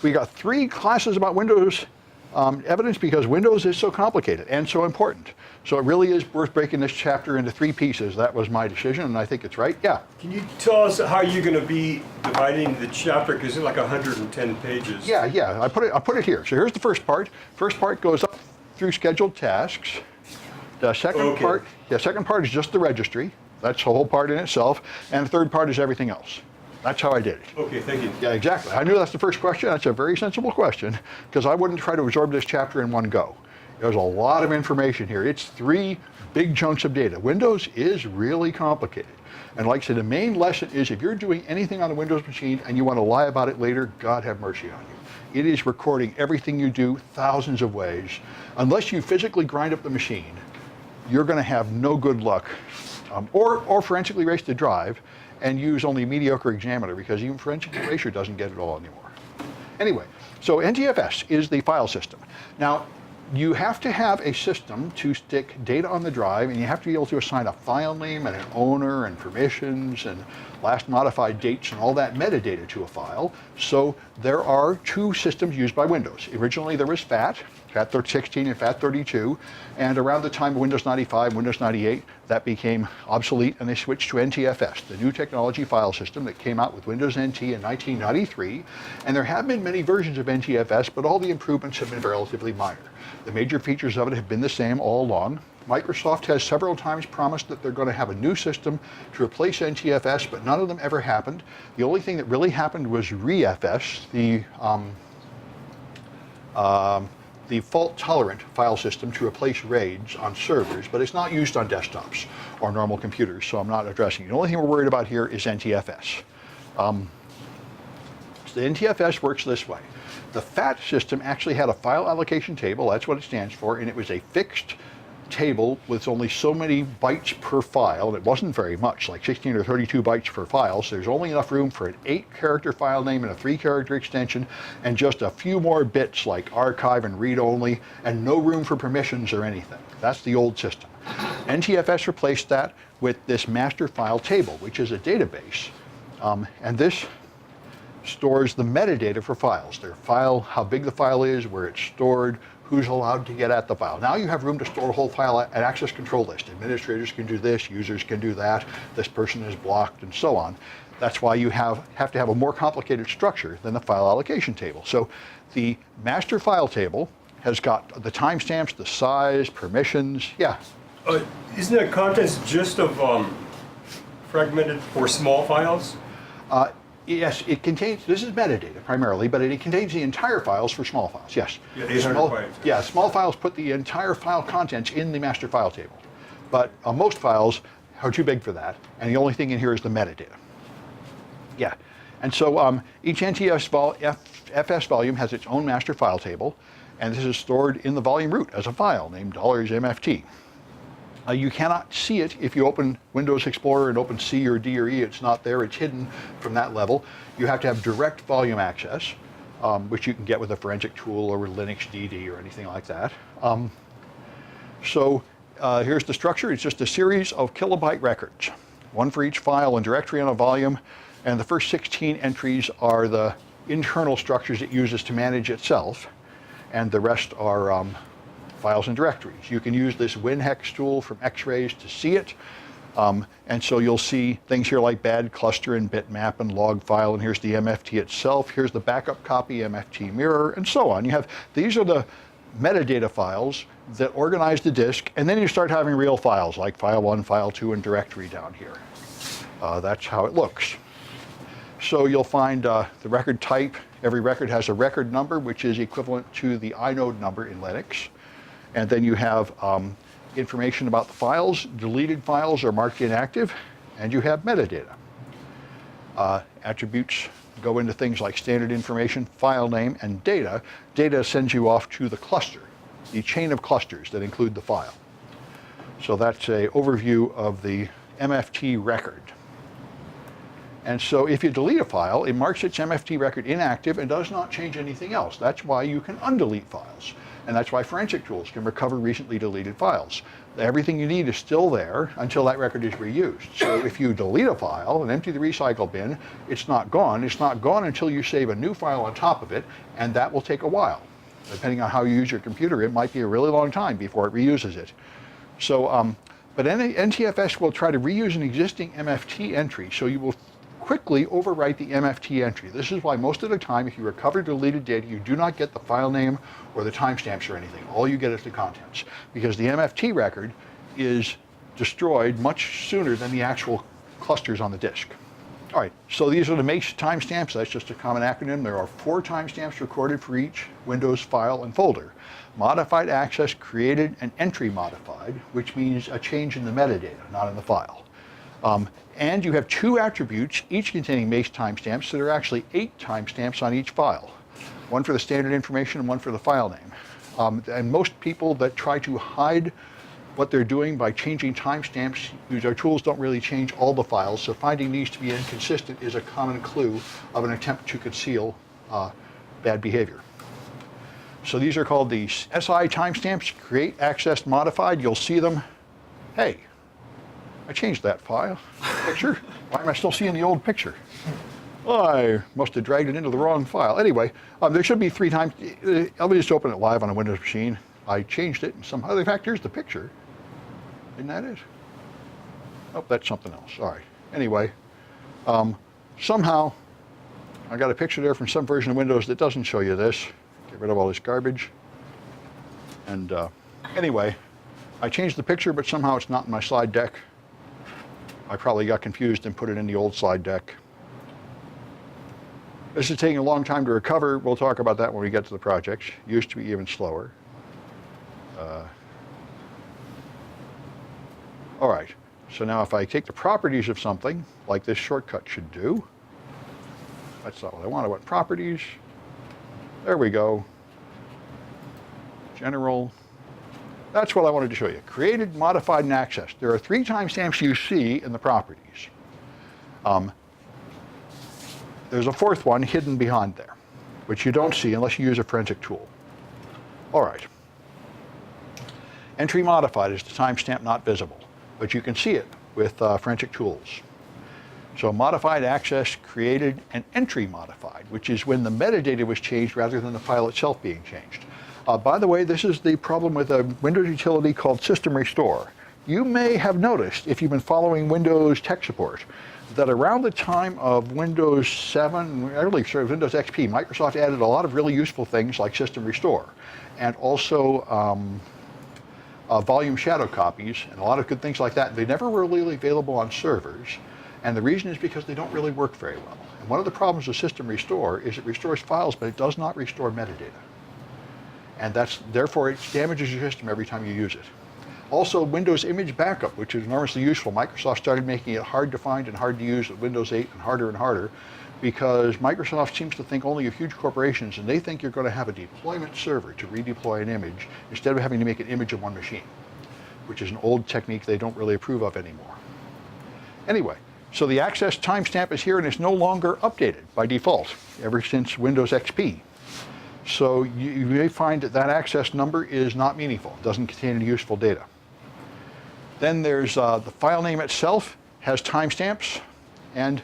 we got 3 classes about Windows evidence because Windows is so complicated and so important. So it really is worth breaking this chapter into 3 pieces. That was my decision, and I think it's right. Yeah. Can you tell us how you're going to be dividing the chapter? Because it's like 110 pages. Yeah. I put it here. So here's the first part. First part goes up through scheduled tasks. The second part is just the registry. That's the whole part in itself. And the third part is everything else. That's how I did it. Okay, thank you. Yeah, exactly. I knew that's the first question. That's a very sensible question because I wouldn't try to absorb this chapter in one go. There's a lot of information here. It's 3 big chunks of data. Windows is really complicated. And like I said, the main lesson is if you're doing anything on a Windows machine and you want to lie about it later, God have mercy on you. It is recording everything you do thousands of ways. Unless you physically grind up the machine, you're going to have no good luck. Or forensically erase the drive and use only mediocre examiner because even forensic erasure doesn't get it all anymore. Anyway, so NTFS is the file system. Now, you have to have a system to stick data on the drive, and you have to be able to assign a file name and an owner and permissions and last modified dates and all that metadata to a file. So there are 2 systems used by Windows. Originally there was FAT, FAT16 and FAT32, and around the time of Windows 95, Windows 98, that became obsolete and they switched to NTFS, the new technology file system that came out with Windows NT in 1993. And there have been many versions of NTFS, but all the improvements have been relatively minor. The major features of it have been the same all along. Microsoft has several times promised that they're going to have a new system to replace NTFS, but none of them ever happened. The only thing that really happened was ReFS, the fault-tolerant file system to replace RAIDs on servers, but it's not used on desktops or normal computers, so I'm not addressing it. The only thing we're worried about here is NTFS. So the NTFS works this way. The FAT system actually had a file allocation table, that's what it stands for, and it was a fixed table with only so many bytes per file, and it wasn't very much, like 16 or 32 bytes per file, so there's only enough room for an 8-character file name and a 3-character extension, and just a few more bits like archive and read only, and no room for permissions or anything. That's the old system. NTFS replaced that with this master file table, which is a database, and this stores the metadata for files. Their file, how big the file is, where it's stored, who's allowed to get at the file. Now you have room to store a whole file at access control list. Administrators can do this, users can do that, this person is blocked, and so on. That's why you have to have a more complicated structure than the file allocation table. So the master file table has got the timestamps, the size, permissions, yeah. Isn't that contents just of fragmented or small files? Yes, it contains, this is metadata primarily, but it contains the entire files for small files, yes. Yeah, 800 bytes. Yeah, small files put the entire file contents in the master file table. But most files are too big for that, and the only thing in here is the metadata. Yeah, and so each NTFS volume has its own master file table, and this is stored in the volume root as a file named $MFT. You cannot see it if you open Windows Explorer and open C or D or E. It's not there. It's hidden from that level. You have to have direct volume access, which you can get with a forensic tool or with Linux DD or anything like that. Here's the structure. It's just a series of kilobyte records, one for each file and directory on a volume. And the first 16 entries are the internal structures it uses to manage itself. And the rest are files and directories. You can use this WinHex tool from X-rays to see it. And so you'll see things here like bad cluster and bitmap and log file, and here's the MFT itself. Here's the backup copy, MFT mirror, and so on. These are the metadata files that organize the disk, and then you start having real files like file 1, file 2, and directory down here. That's how it looks. So you'll find the record type. Every record has a record number, which is equivalent to the inode number in Linux. And then you have information about the files. Deleted files are marked inactive, and you have metadata. Attributes go into things like standard information, file name, and data. Data sends you off to the cluster, the chain of clusters that include the file. So that's an overview of the MFT record. And so if you delete a file, it marks its MFT record inactive and does not change anything else. That's why you can undelete files. And that's why forensic tools can recover recently deleted files. Everything you need is still there until that record is reused. So if you delete a file and empty the recycle bin, it's not gone. It's not gone until you save a new file on top of it, and that will take a while. Depending on how you use your computer, it might be a really long time before it reuses it. So, but NTFS will try to reuse an existing MFT entry, so you will quickly overwrite the MFT entry. This is why most of the time, if you recover deleted data, you do not get the file name or the timestamps or anything. All you get is the contents, because the MFT record is destroyed much sooner than the actual clusters on the disk. All right, so these are the MACE timestamps. That's just a common acronym. There are 4 timestamps recorded for each Windows file and folder. Modified access created and entry modified, which means a change in the metadata, not in the file. And you have 2 attributes, each containing MACE timestamps, so there are actually 8 timestamps on each file. One for the standard information and one for the file name. And most people that try to hide what they're doing by changing timestamps, our tools don't really change all the files, so finding these to be inconsistent is a common clue of an attempt to conceal bad behavior. So these are called the SI timestamps, create, accessed, modified. You'll see them. Hey, I changed that file picture. Why am I still seeing the old picture? Oh, I must have dragged it into the wrong file. Anyway, there should be 3 times. Let me just open it live on a Windows machine. I changed it, and some other fact, here's the picture. Isn't that it? Oh, that's something else. All right. Anyway, somehow I got a picture there from some version of Windows that doesn't show you this. Get rid of all this garbage. And anyway, I changed the picture, but somehow it's not in my slide deck. I probably got confused and put it in the old slide deck. This is taking a long time to recover. We'll talk about that when we get to the projects. Used to be even slower. All right, so now if I take the properties of something, like this shortcut should do, that's not what I want. I want properties. There we go. General. That's what I wanted to show you. Created, modified, and accessed. There are 3 timestamps you see in the properties. There's a 4th one hidden behind there, which you don't see unless you use a forensic tool. All right. Entry modified is the timestamp not visible, but you can see it with forensic tools. So modified, access, created, and entry modified, which is when the metadata was changed rather than the file itself being changed. By the way, this is the problem with a Windows utility called System Restore. You may have noticed, if you've been following Windows tech support, that around the time of Windows 7, early Windows XP, Microsoft added a lot of really useful things like System Restore, and also volume shadow copies, and a lot of good things like that. They never were really available on servers, and the reason is because they don't really work very well. And one of the problems with System Restore is it restores files, but it does not restore metadata. And therefore it damages your system every time you use it. Also, Windows Image Backup, which is enormously useful. Microsoft started making it hard to find and hard to use with Windows 8 and harder because Microsoft seems to think only of huge corporations, and they think you're going to have a deployment server to redeploy an image instead of having to make an image of one machine, which is an old technique they don't really approve of anymore. Anyway, so the access timestamp is here and it's no longer updated by default ever since Windows XP. So you may find that access number is not meaningful. It doesn't contain any useful data. Then there's the file name itself has timestamps, and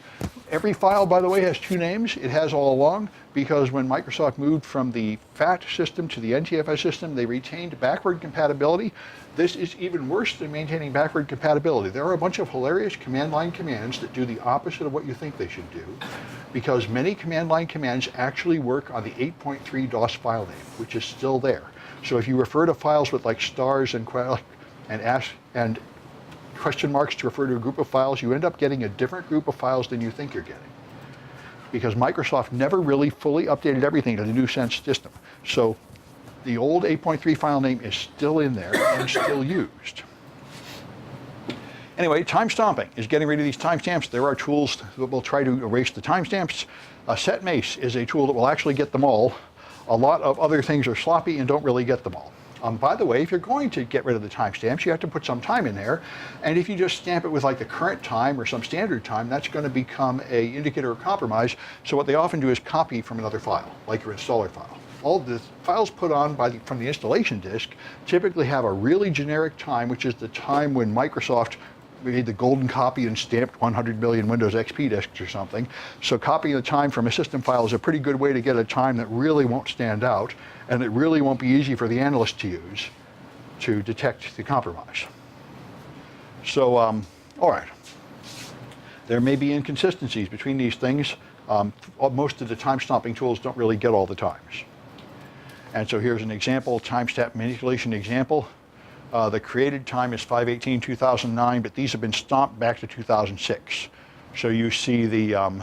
every file, by the way, has 2 names. It has all along because when Microsoft moved from the FAT system to the NTFS system, they retained backward compatibility. This is even worse than maintaining backward compatibility. There are a bunch of hilarious command line commands that do the opposite of what you think they should do, because many command line commands actually work on the 8.3 DOS file name, which is still there. So if you refer to files with like stars and question marks to refer to a group of files, you end up getting a different group of files than you think you're getting, because Microsoft never really fully updated everything to the new Sense system. So the old 8.3 file name is still in there and still used. Anyway, time-stomping is getting rid of these timestamps. There are tools that will try to erase the timestamps. Set MACE is a tool that will actually get them all. A lot of other things are sloppy and don't really get them all. By the way, if you're going to get rid of the timestamps, you have to put some time in there. And if you just stamp it with like the current time or some standard time, that's going to become an indicator of compromise. So what they often do is copy from another file, like your installer file. all the files put on from the installation disk typically have a really generic time, which is the time when Microsoft made the golden copy and stamped 100 million Windows XP disks or something. So copying the time from a system file is a pretty good way to get a time that really won't stand out and it really won't be easy for the analyst to use to detect the compromise. So, all right. There may be inconsistencies between these things. Most of the time-stomping tools don't really get all the times. And so here's an example, timestamp manipulation example. The created time is 5/18/2009, but these have been stomped back to 2006. So you see the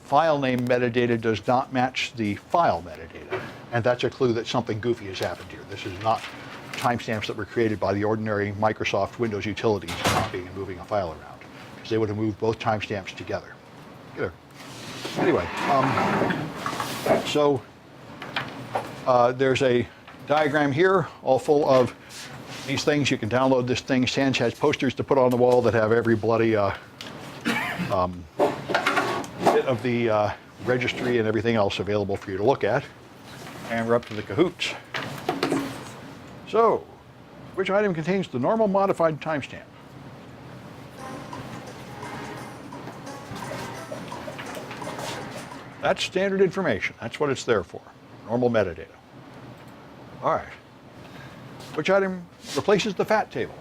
file name metadata does not match the file metadata. And that's a clue that something goofy has happened here. This is not timestamps that were created by the ordinary Microsoft Windows utilities copying and moving a file around, because they would have moved both timestamps together. Good. Anyway, there's a diagram here all full of these things. You can download this thing. Sans has posters to put on the wall that have every bloody bit of the registry and everything else available for you to look at. And we're up to the cahoots. So, which item contains the normal modified timestamp? That's standard information. That's what it's there for. Normal metadata. All right. Which item replaces the FAT table?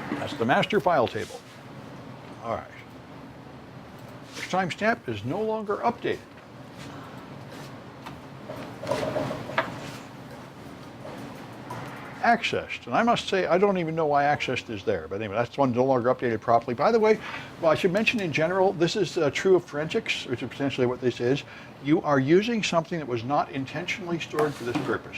That's the master file table. All right. Which timestamp is no longer updated? Accessed, and I must say I don't even know why accessed is there, but anyway, that's one no longer updated properly. By the way, well, I should mention in general, this is true of forensics, which is potentially what this is. You are using something that was not intentionally stored for this purpose.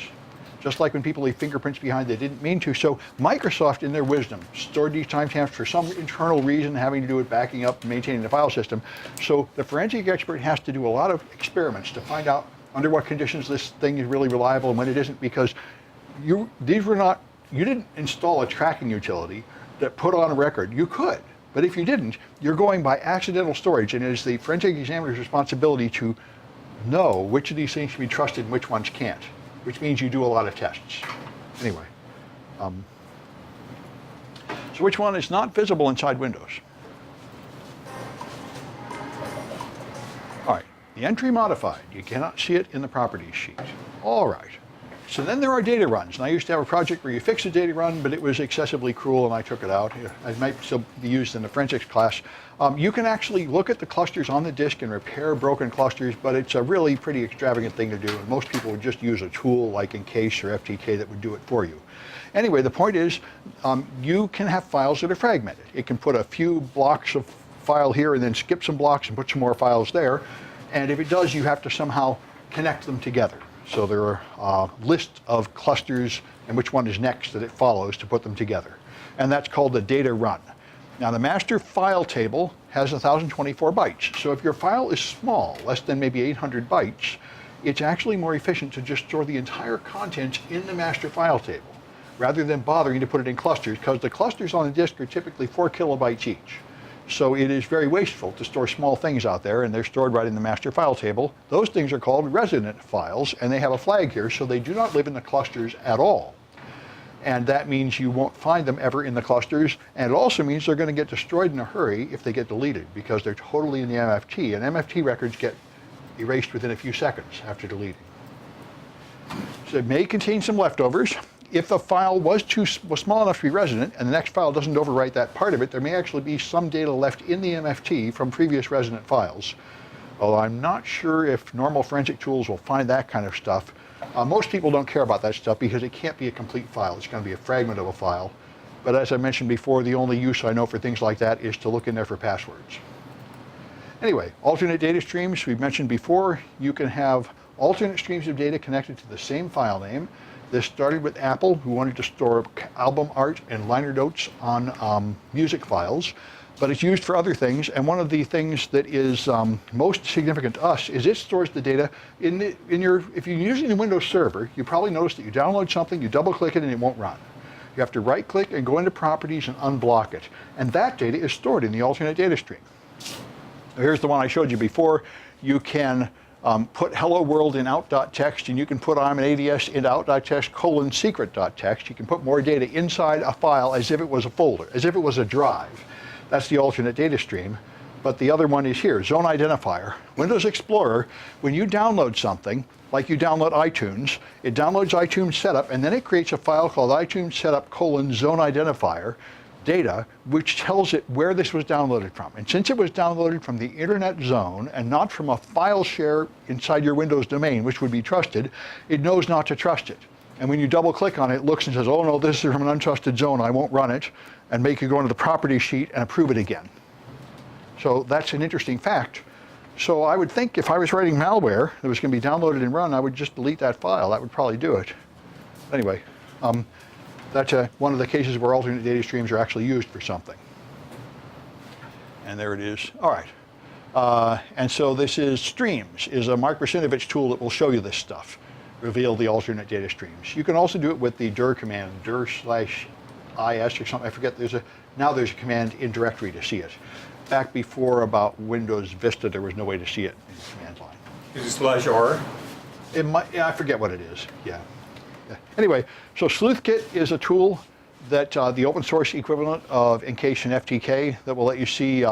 Just like when people leave fingerprints behind, they didn't mean to. So Microsoft, in their wisdom, stored these timestamps for some internal reason having to do with backing up and maintaining the file system. So the forensic expert has to do a lot of experiments to find out under what conditions this thing is really reliable and when it isn't, because you didn't install a tracking utility that put on a record. You could, but if you didn't, you're going by accidental storage, and it is the forensic examiner's responsibility to know which of these things can be trusted and which ones can't, which means you do a lot of tests. Anyway, so which one is not visible inside Windows? All right, the entry modified. You cannot see it in the properties sheet. All right. So then there are data runs. And I used to have a project where you fix a data run, but it was excessively cruel and I took it out. It might still be used in the forensics class. You can actually look at the clusters on the disk and repair broken clusters, but it's a really pretty extravagant thing to do. And most people would just use a tool like Encase or FTK that would do it for you. Anyway, the point is you can have files that are fragmented. It can put a few blocks of file here and then skip some blocks and put some more files there. And if it does, you have to somehow connect them together. So there are a list of clusters and which one is next that it follows to put them together. And that's called the data run. Now the master file table has 1024 bytes. So if your file is small, less than maybe 800 bytes, it's actually more efficient to just store the entire contents in the master file table rather than bothering to put it in clusters, because the clusters on the disk are typically 4 kilobytes each. So it is very wasteful to store small things out there, and they're stored right in the master file table. Those things are called resident files, and they have a flag here, so they do not live in the clusters at all. And that means you won't find them ever in the clusters, and it also means they're going to get destroyed in a hurry if they get deleted, because they're totally in the MFT, and MFT records get erased within a few seconds after deleting. So it may contain some leftovers. If the file was small enough to be resident and the next file doesn't overwrite that part of it, there may actually be some data left in the MFT from previous resident files. Although I'm not sure if normal forensic tools will find that kind of stuff. Most people don't care about that stuff because it can't be a complete file. It's going to be a fragment of a file. But as I mentioned before, the only use I know for things like that is to look in there for passwords. Anyway, alternate data streams, we've mentioned before. You can have alternate streams of data connected to the same file name. This started with Apple, who wanted to store album art and liner notes on music files, but it's used for other things. And one of the things that is most significant to us is it stores the data if you're using a Windows server, you probably noticed that you download something, you double click it, and it won't run. You have to right click and go into properties and unblock it. And that data is stored in the alternate data stream. Here's the one I showed you before. You can put hello world in out.txt, and you can put I'm an ADS into out.txt : secret.txt. You can put more data inside a file as if it was a folder, as if it was a drive. That's the alternate data stream. But the other one is here, zone identifier. Windows Explorer, when you download something, like you download iTunes, it downloads iTunes setup, and then it creates a file called iTunes setup : zone identifier data, which tells it where this was downloaded from. And since it was downloaded from the internet zone and not from a file share inside your Windows domain, which would be trusted, it knows not to trust it. And when you double click on it, it looks and says, oh no, this is from an untrusted zone, I won't run it, and make you go into the property sheet and approve it again. So that's an interesting fact. So I would think if I was writing malware that was going to be downloaded and run, I would just delete that file. That would probably do it. Anyway, that's one of the cases where alternate data streams are actually used for something. And there it is. All right. And so this is Streams, is a Mark Russinovich tool that will show you this stuff, reveal the alternate data streams. You can also do it with the dir command, dir/is or something. I forget. Now there's a command in directory to see it. Back before about Windows Vista, there was no way to see it in the command line. Is it /R? It might, yeah, I forget what it is. Yeah. Anyway, so SleuthKit is a tool that the open source equivalent of Encase and FTK that will let you see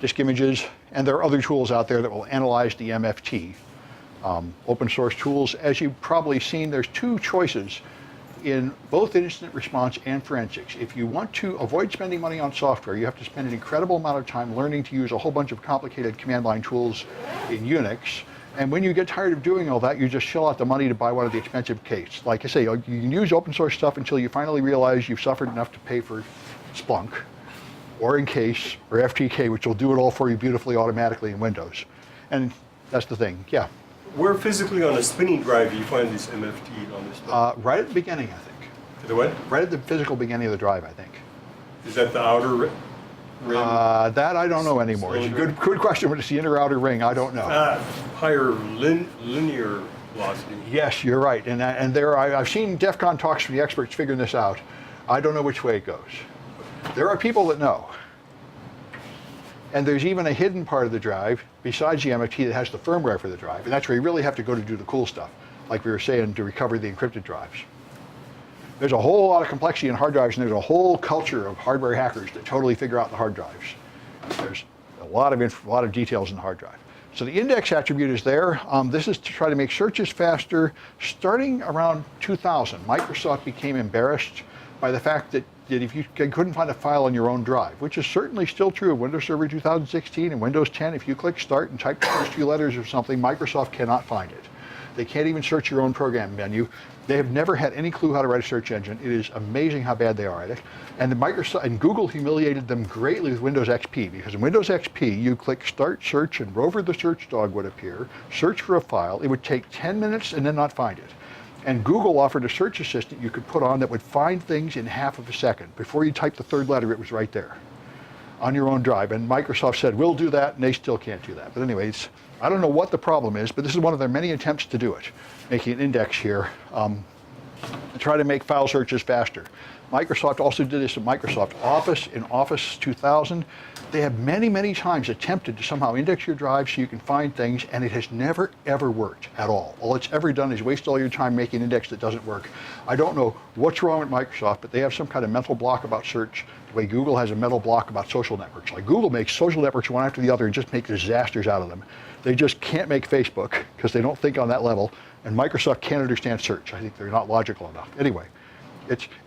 disk images, and there are other tools out there that will analyze the MFT. Open source tools, as you've probably seen, there's two choices in both incident response and forensics. If you want to avoid spending money on software, you have to spend an incredible amount of time learning to use a whole bunch of complicated command line tools in Unix. And when you get tired of doing all that, you just shell out the money to buy one of the expensive kits. Like I say, you can use open source stuff until you finally realize you've suffered enough to pay for Splunk, or Encase, or FTK, which will do it all for you beautifully automatically in Windows. And that's the thing, yeah. Where physically on a spinning drive do you find this MFT on this? Right at the beginning, I think. The what? Right at the physical beginning of the drive, I think. Is that the outer rim? That I don't know anymore. It's a good question. What is the inner outer ring? I don't know. Higher linear velocity. Yes, you're right. And there, I've seen DEF CON talks from the experts figuring this out. I don't know which way it goes. There are people that know. And there's even a hidden part of the drive, besides the MFT, that has the firmware for the drive. And that's where you really have to go to do the cool stuff, like we were saying, to recover the encrypted drives. There's a whole lot of complexity in hard drives, and there's a whole culture of hardware hackers that totally figure out the hard drives. There's a lot of details in the hard drive. So the index attribute is there. This is to try to make searches faster. Starting around 2000, Microsoft became embarrassed by the fact that if you couldn't find a file on your own drive, which is certainly still true of Windows Server 2016 and Windows 10, if you click Start and type the first few letters of something, Microsoft cannot find it. They can't even search your own program menu. They have never had any clue how to write a search engine. It is amazing how bad they are at it. And Microsoft and Google humiliated them greatly with Windows XP, because in Windows XP, you click Start Search and Rover the search dog would appear, search for a file. It would take 10 minutes and then not find it. And Google offered a search assistant you could put on that would find things in half of a second. Before you typed the third letter, it was right there on your own drive. And Microsoft said, we'll do that, and they still can't do that. But anyways, I don't know what the problem is, but this is one of their many attempts to do it, making an index here, and try to make file searches faster. Microsoft also did this in Microsoft Office, in Office 2000. They have many, many times attempted to somehow index your drive so you can find things, and it has never, ever worked at all. All it's ever done is waste all your time making an index that doesn't work. I don't know what's wrong with Microsoft, but they have some kind of mental block about search, the way Google has a mental block about social networks. Like Google makes social networks one after the other and just make disasters out of them. They just can't make Facebook because they don't think on that level, and Microsoft can't understand search. I think they're not logical enough. Anyway,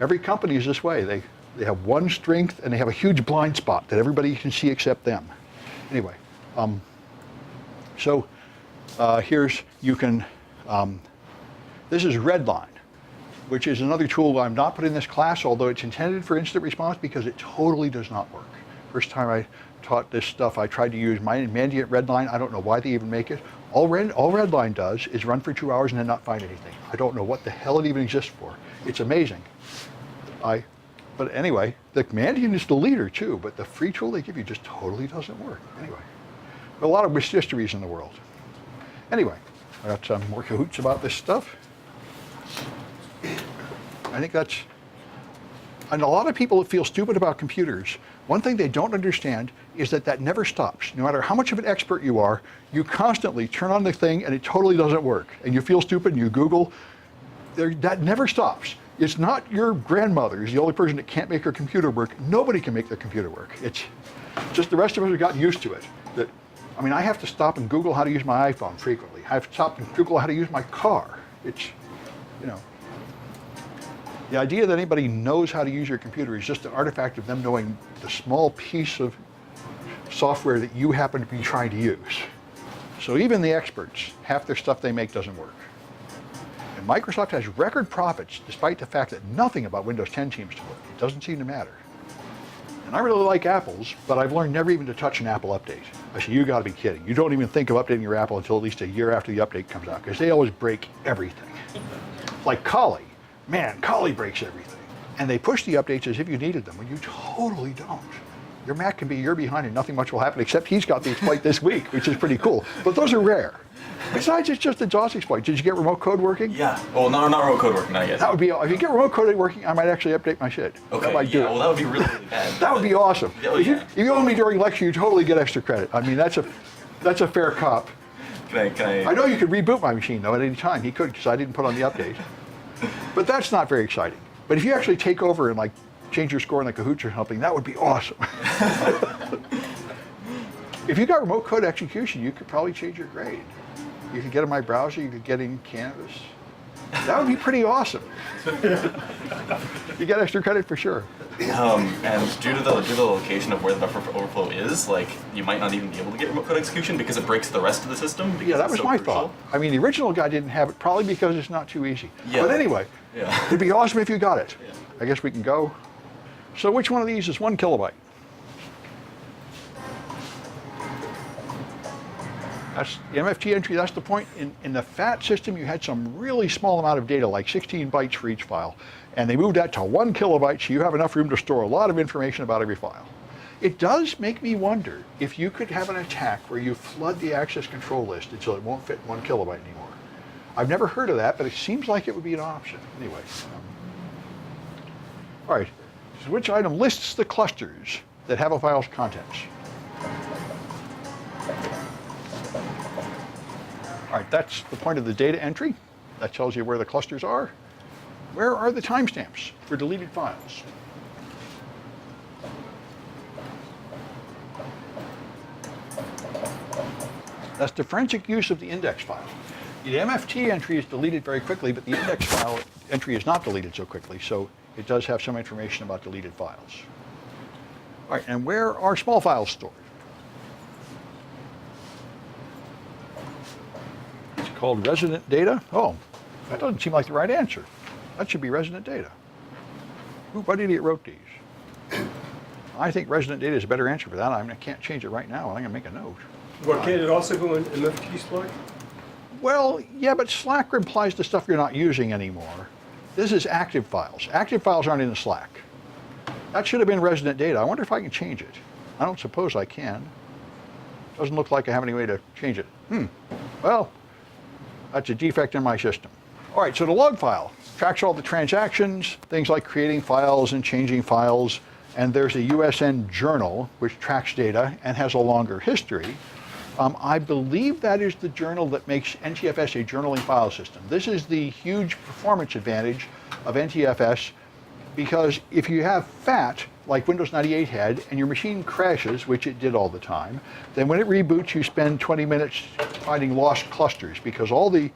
every company is this way. They have one strength and they have a huge blind spot that everybody can see except them. Anyway, here's, this is Redline, which is another tool I'm not putting in this class, although it's intended for instant response, because it totally does not work. First time I taught this stuff, I tried to use Mandiant Redline. I don't know why they even make it. All Redline does is run for 2 hours and then not find anything. I don't know what the hell it even exists for. It's amazing. But anyway, the Mandiant is the leader too, but the free tool they give you just totally doesn't work. Anyway, a lot of mysteries in the world. Anyway, I got some more cahoots about this stuff. I think and a lot of people that feel stupid about computers, one thing they don't understand is that never stops. No matter how much of an expert you are, you constantly turn on the thing and it totally doesn't work. And you feel stupid and you Google. That never stops. It's not your grandmother is the only person that can't make her computer work. Nobody can make their computer work. It's just the rest of us have gotten used to it. I mean, I have to stop and Google how to use my iPhone frequently. I have to stop and Google how to use my car. It's, you know. The idea that anybody knows how to use your computer is just an artifact of them knowing the small piece of software that you happen to be trying to use. So even the experts, half their stuff they make doesn't work. And Microsoft has record profits despite the fact that nothing about Windows 10 seems to work. It doesn't seem to matter. And I really like Apple's, but I've learned never even to touch an Apple update. I say, you gotta be kidding. You don't even think of updating your Apple until at least a year after the update comes out, because they always break everything. Like Kali. Man, Kali breaks everything. And they push the updates as if you needed them, when you totally don't. Your Mac can be a year behind and nothing much will happen, except he's got the exploit this week, which is pretty cool. But those are rare. Besides, it's just a DOS exploit. Did you get remote code working? Yeah. Well, not remote code working, not yet. That would be, if you get remote code working, I might actually update my shit. Okay, That might do it. well, that would be really, really bad. That would be awesome. Oh, if you owe me during lecture, you totally get extra credit. I mean, that's a fair cop. Can I know you could reboot my machine, though, at any time. He could, because I didn't put on the update. But that's not very exciting. But if you actually take over and, like, change your score in the Kahoots or something, that would be awesome. If you got remote code execution, you could probably change your grade. You could get in my browser, you could get in Canvas. That would be pretty awesome. You get extra credit for sure. And due to the location of where the buffer overflow is, like, you might not even be able to get remote code execution because it breaks the rest of the system. Yeah, that was so my crucial. thought. I mean, the original guy didn't have it, probably because it's not too easy. Yeah. But anyway, Yeah. it'd be awesome if you got it. Yeah. I guess we can go. So which one of these is 1 kilobyte? That's the MFT entry, that's the point. In the FAT system, you had some really small amount of data, like 16 bytes for each file. And they moved that to 1 kilobyte, so you have enough room to store a lot of information about every file. It does make me wonder if you could have an attack where you flood the access control list until it won't fit 1 kilobyte anymore. I've never heard of that, but it seems like it would be an option. Anyway. All right, so which item lists the clusters that have a file's contents? All right, that's the point of the data entry. That tells you where the clusters are. Where are the timestamps for deleted files? That's the forensic use of the index file. The MFT entry is deleted very quickly, but the index file entry is not deleted so quickly, so it does have some information about deleted files. All right, and where are small files stored? It's called resident data. Oh, that doesn't seem like the right answer. That should be resident data. What idiot wrote these? I think resident data is a better answer for that. I mean, I can't change it right now. I'm going to make a note. Well, can it also go in MFT Slack? Well, yeah, but Slack implies the stuff you're not using anymore. This is active files. Active files aren't in the Slack. That should have been resident data. I wonder if I can change it. I don't suppose I can. Doesn't look like I have any way to change it. Well, that's a defect in my system. All right, so the log file tracks all the transactions, things like creating files and changing files, and there's a USN journal which tracks data and has a longer history. I believe that is the journal that makes NTFS a journaling file system. This is the huge performance advantage of NTFS, because if you have FAT, like Windows 98 had, and your machine crashes, which it did all the time, then when it reboots, you spend 20 minutes finding lost clusters, because all the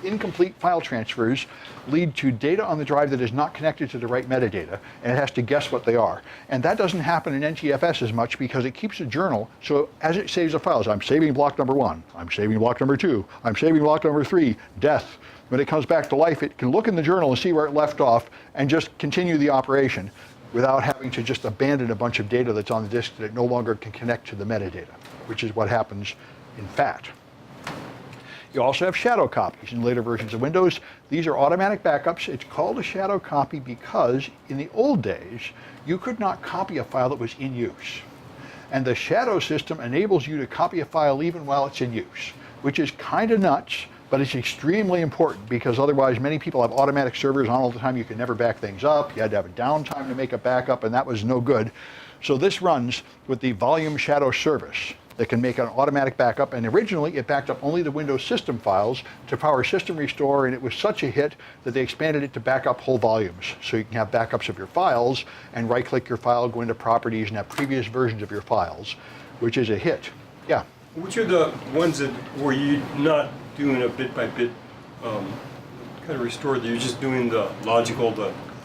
incomplete file transfers lead to data on the drive that is not connected to the right metadata, and it has to guess what they are. And that doesn't happen in NTFS as much because it keeps a journal, so as it saves the files, I'm saving block number 1, I'm saving block number 2, I'm saving block number 3, death. When it comes back to life, it can look in the journal and see where it left off and just continue the operation without having to just abandon a bunch of data that's on the disk that it no longer can connect to the metadata, which is what happens in FAT. You also have shadow copies in later versions of Windows. These are automatic backups. It's called a shadow copy because in the old days, you could not copy a file that was in use. And the shadow system enables you to copy a file even while it's in use, which is kind of nuts, but it's extremely important because otherwise many people have automatic servers on all the time. You can never back things up. You had to have a downtime to make a backup, and that was no good. So this runs with the volume shadow service that can make an automatic backup, and originally it backed up only the Windows system files to power System Restore, and it was such a hit that they expanded it to back up whole volumes. So you can have backups of your files and right-click your file, go into Properties, and have previous versions of your files, which is a hit. Yeah? Which are the ones that were you not doing a bit-by-bit kind of restore, that you're just doing the logical,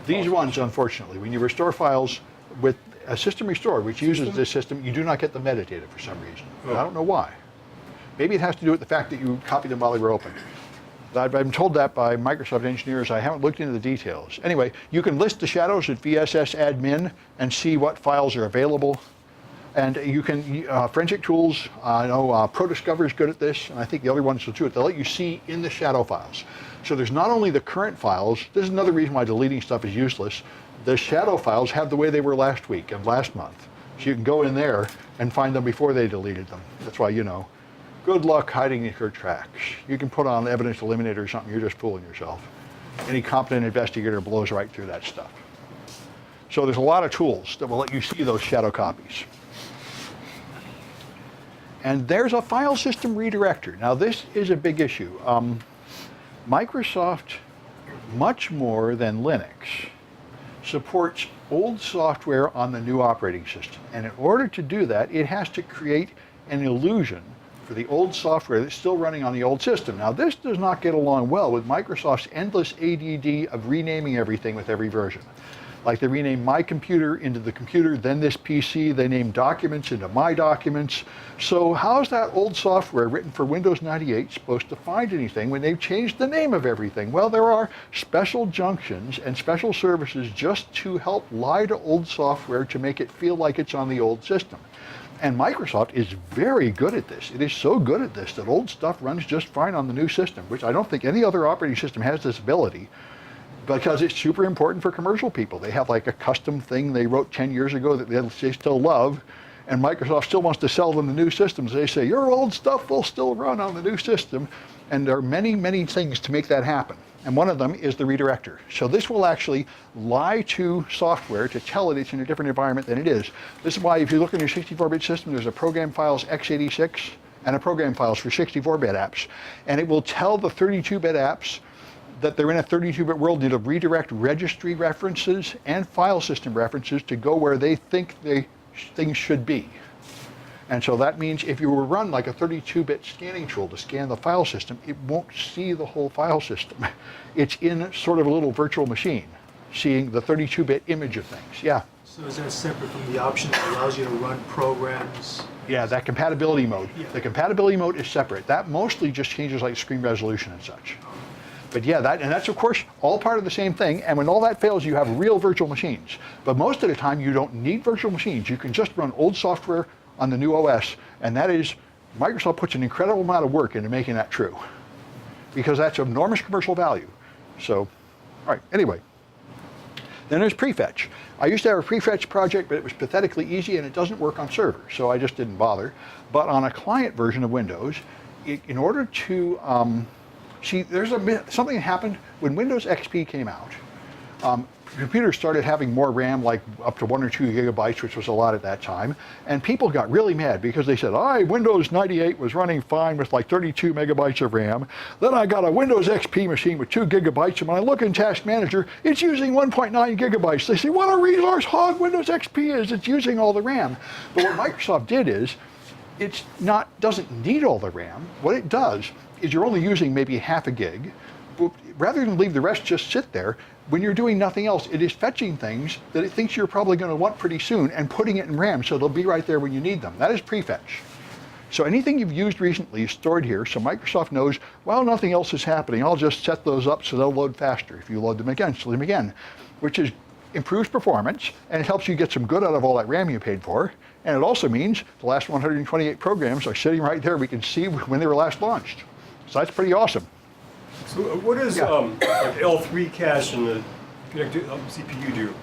These ones, unfortunately, when you restore files with a System Restore, which uses this system, you do not get the metadata for some reason. Oh. I don't know why. Maybe it has to do with the fact that you copied them while they were open. I've been told that by Microsoft engineers. I haven't looked into the details. Anyway, you can list the shadows at VSS admin and see what files are available. And you can, Forensic Tools, I know ProDiscover is good at this, and I think the other ones will too. They'll let you see in the shadow files. So there's not only the current files, this is another reason why deleting stuff is useless. The shadow files have the way they were last week and last month. So you can go in there and find them before they deleted them. That's why, good luck hiding your tracks. You can put on Evidence Eliminator or something, you're just fooling yourself. Any competent investigator blows right through that stuff. So there's a lot of tools that will let you see those shadow copies. And there's a file system redirector. Now this is a big issue. Microsoft, much more than Linux, supports old software on the new operating system. And in order to do that, it has to create an illusion for the old software that's still running on the old system. Now this does not get along well with Microsoft's endless ADD of renaming everything with every version. Like they rename My Computer into the computer, then this PC, they name documents into My Documents. So how's that old software written for Windows 98 supposed to find anything when they've changed the name of everything? Well, there are special junctions and special services just to help lie to old software to make it feel like it's on the old system. And Microsoft is very good at this. It is so good at this that old stuff runs just fine on the new system, which I don't think any other operating system has this ability, because it's super important for commercial people. They have like a custom thing they wrote 10 years ago that they still love, and Microsoft still wants to sell them the new systems. They say, your old stuff will still run on the new system, and there are many, many things to make that happen. And one of them is the redirector. So this will actually lie to software to tell it it's in a different environment than it is. This is why if you look in your 64-bit system, there's a program files x86 and a program files for 64-bit apps. And it will tell the 32-bit apps that they're in a 32-bit world, need to redirect registry references and file system references to go where they think things should be. And so that means if you were run like a 32-bit scanning tool to scan the file system, it won't see the whole file system. It's in sort of a little virtual machine, seeing the 32-bit image of things. Yeah? So is that separate from the option that allows you to run programs? Yeah, that compatibility mode. Yeah. The compatibility mode is separate. That mostly just changes like screen resolution and such. But yeah, that's of course all part of the same thing, and when all that fails, you have real virtual machines. But most of the time, you don't need virtual machines. You can just run old software on the new OS, and that is, Microsoft puts an incredible amount of work into making that true, because that's of enormous commercial value. So, all right, anyway. Then there's prefetch. I used to have a prefetch project, but it was pathetically easy, and it doesn't work on servers, so I just didn't bother. But on a client version of Windows, in order to see, there's something that happened when Windows XP came out. Computers started having more RAM, like up to 1 or 2 gigabytes, which was a lot at that time. And people got really mad because they said, Windows 98 was running fine with like 32 megabytes of RAM. Then I got a Windows XP machine with 2 gigabytes, and when I look in Task Manager, it's using 1.9 gigabytes. They say, what a resource hog Windows XP is, it's using all the RAM. But what Microsoft did is, doesn't need all the RAM. What it does is you're only using maybe half a gig. But rather than leave the rest just sit there, when you're doing nothing else, it is fetching things that it thinks you're probably going to want pretty soon and putting it in RAM so they'll be right there when you need them. That is prefetch. So anything you've used recently is stored here, so Microsoft knows, well, nothing else is happening. I'll just set those up so they'll load faster. If you load them again, load them again, which improves performance, and it helps you get some good out of all that RAM you paid for. And it also means the last 128 programs are sitting right there. We can see when they were last launched. So that's pretty awesome. So what does like L3 cache and the connected CPU do?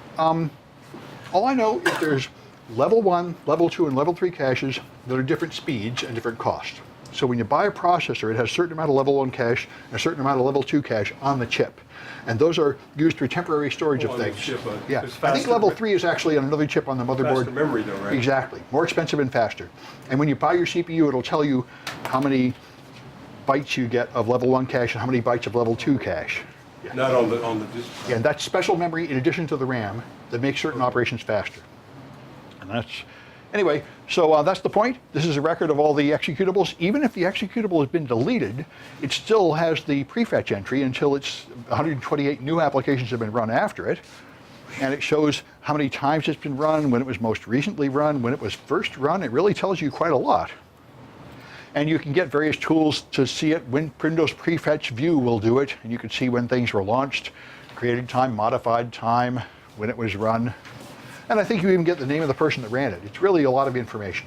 All I know is there's level 1, level 2, and level 3 caches that are different speeds and different costs. So when you buy a processor, it has a certain amount of level 1 cache and a certain amount of level 2 cache on the chip. And those are used for temporary storage of on the things. chip, Yeah, it's I think faster level me- 3 is actually on another chip on the motherboard. Faster memory though, right? Exactly, more expensive and faster. And when you buy your CPU, it'll tell you how many bytes you get of level 1 cache and how many bytes of level 2 cache. Not on the disk. Yeah, and that's special memory in addition to the RAM that makes certain operations faster. And that's, anyway, so that's the point. This is a record of all the executables. Even if the executable has been deleted, it still has the prefetch entry until it's 128 new applications have been run after it. And it shows how many times it's been run, when it was most recently run, when it was first run. It really tells you quite a lot. And you can get various tools to see it. Windows Prefetch View will do it, and you can see when things were launched, created time, modified time, when it was run. And I think you even get the name of the person that ran it. It's really a lot of information.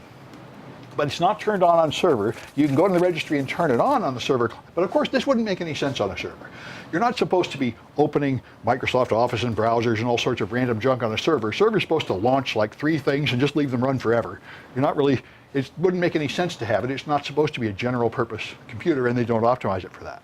But it's not turned on server. You can go to the registry and turn it on the server. But of course, this wouldn't make any sense on a server. You're not supposed to be opening Microsoft Office and browsers and all sorts of random junk on a server. Server's supposed to launch like 3 things and just leave them run forever. You're not really, it wouldn't make any sense to have it. It's not supposed to be a general purpose computer, and they don't optimize it for that.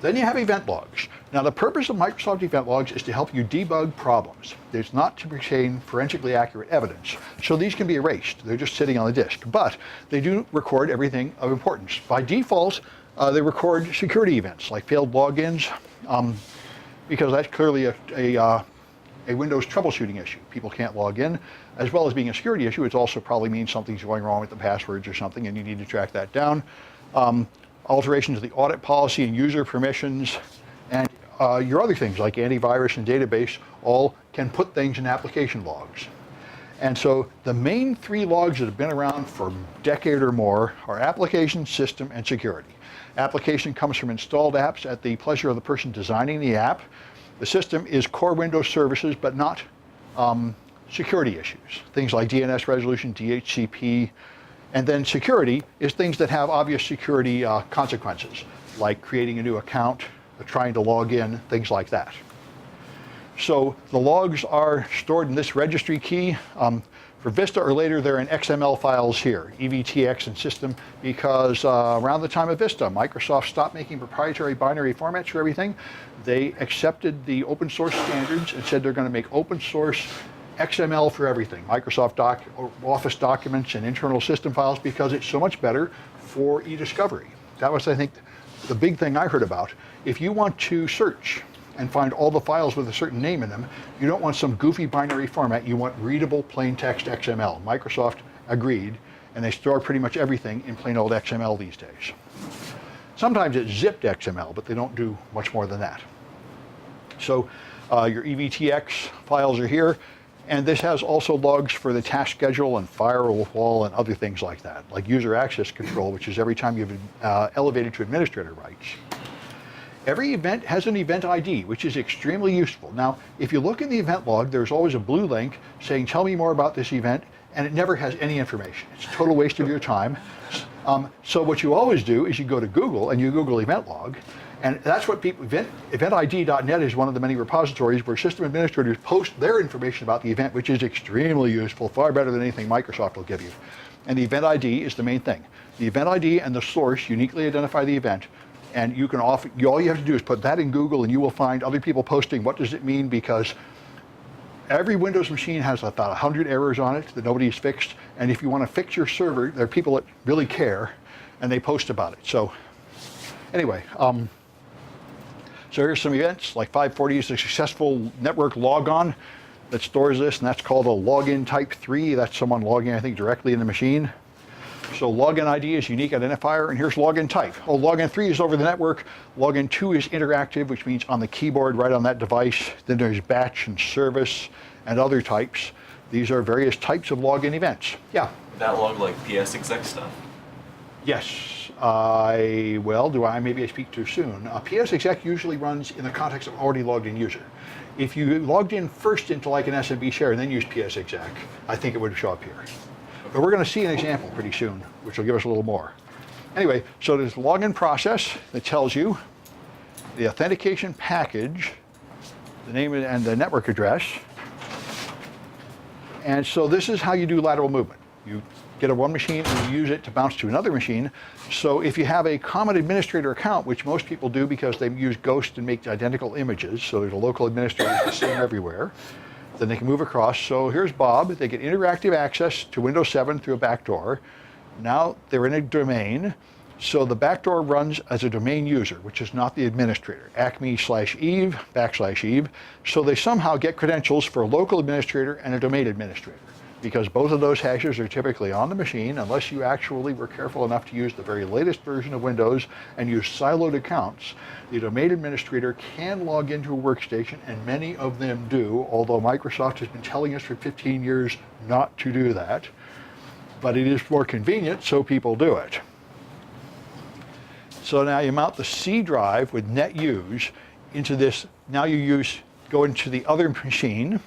Then you have event logs. Now the purpose of Microsoft event logs is to help you debug problems. It's not to obtain forensically accurate evidence. So these can be erased. They're just sitting on the disk. But they do record everything of importance. By default, they record security events like failed logins, because that's clearly a Windows troubleshooting issue. People can't log in. As well as being a security issue, it also probably means something's going wrong with the passwords or something, and you need to track that down. Alterations to the audit policy and user permissions, and your other things like antivirus and database all can put things in application logs. And so the main 3 logs that have been around for a decade or more are application, system, and security. Application comes from installed apps at the pleasure of the person designing the app. The system is core Windows services, but not security issues. Things like DNS resolution, DHCP, and then security is things that have obvious security consequences, like creating a new account, trying to log in, things like that. So the logs are stored in this registry key. For Vista or later, they're in XML files here, EVTX and system, because around the time of Vista, Microsoft stopped making proprietary binary formats for everything. They accepted the open source standards and said they're going to make open source XML for everything, Microsoft Office documents and internal system files, because it's so much better for e-discovery. That was, I think, the big thing I heard about. If you want to search and find all the files with a certain name in them, you don't want some goofy binary format, you want readable plain text XML. Microsoft agreed, and they store pretty much everything in plain old XML these days. Sometimes it's zipped XML, but they don't do much more than that. So your EVTX files are here. And this has also logs for the task schedule and firewall and other things like that, like user access control, which is every time you've elevated to administrator rights. Every event has an event ID, which is extremely useful. Now, if you look in the event log, there's always a blue link saying, tell me more about this event, and it never has any information. It's a total waste of your time. So what you always do is you go to Google and you Google event log, and that's what people, eventid.net is one of the many repositories where system administrators post their information about the event, which is extremely useful, far better than anything Microsoft will give you. And the event ID is the main thing. The event ID and the source uniquely identify the event, and you can all you have to do is put that in Google and you will find other people posting what does it mean, because every Windows machine has about 100 errors on it that nobody's fixed, and if you want to fix your server, there are people that really care, and they post about it. So anyway, so here's some events, like 540 is a successful network logon that stores this, and that's called a login type 3. That's someone logging, I think, directly in the machine. So login ID is unique identifier, and here's login type. Oh, login 3 is over the network. Login 2 is interactive, which means on the keyboard right on that device. Then there's batch and service and other types. These are various types of login events. Yeah? That log like PsExec stuff? Yes. Maybe I speak too soon. PsExec usually runs in the context of already logged in user. If you logged in first into like an SMB share and then used PsExec, I think it would show up here. But we're going to see an example pretty soon, which will give us a little more. Anyway, so there's the login process that tells you the authentication package, the name and the network address. And so this is how you do lateral movement. You get a one machine and you use it to bounce to another machine. So if you have a common administrator account, which most people do because they use Ghost and make identical images, so there's a local administrator the same everywhere, then they can move across. So here's Bob. They get interactive access to Windows 7 through a backdoor. Now they're in a domain. So the backdoor runs as a domain user, which is not the administrator, acme/eve/eve. So they somehow get credentials for a local administrator and a domain administrator, because both of those hashes are typically on the machine unless you actually were careful enough to use the very latest version of Windows and use siloed accounts. The domain administrator can log into a workstation, and many of them do, although Microsoft has been telling us for 15 years not to do that. But it is more convenient, so people do it. So now you mount the C drive with netuse into this. Now you go into the other machine,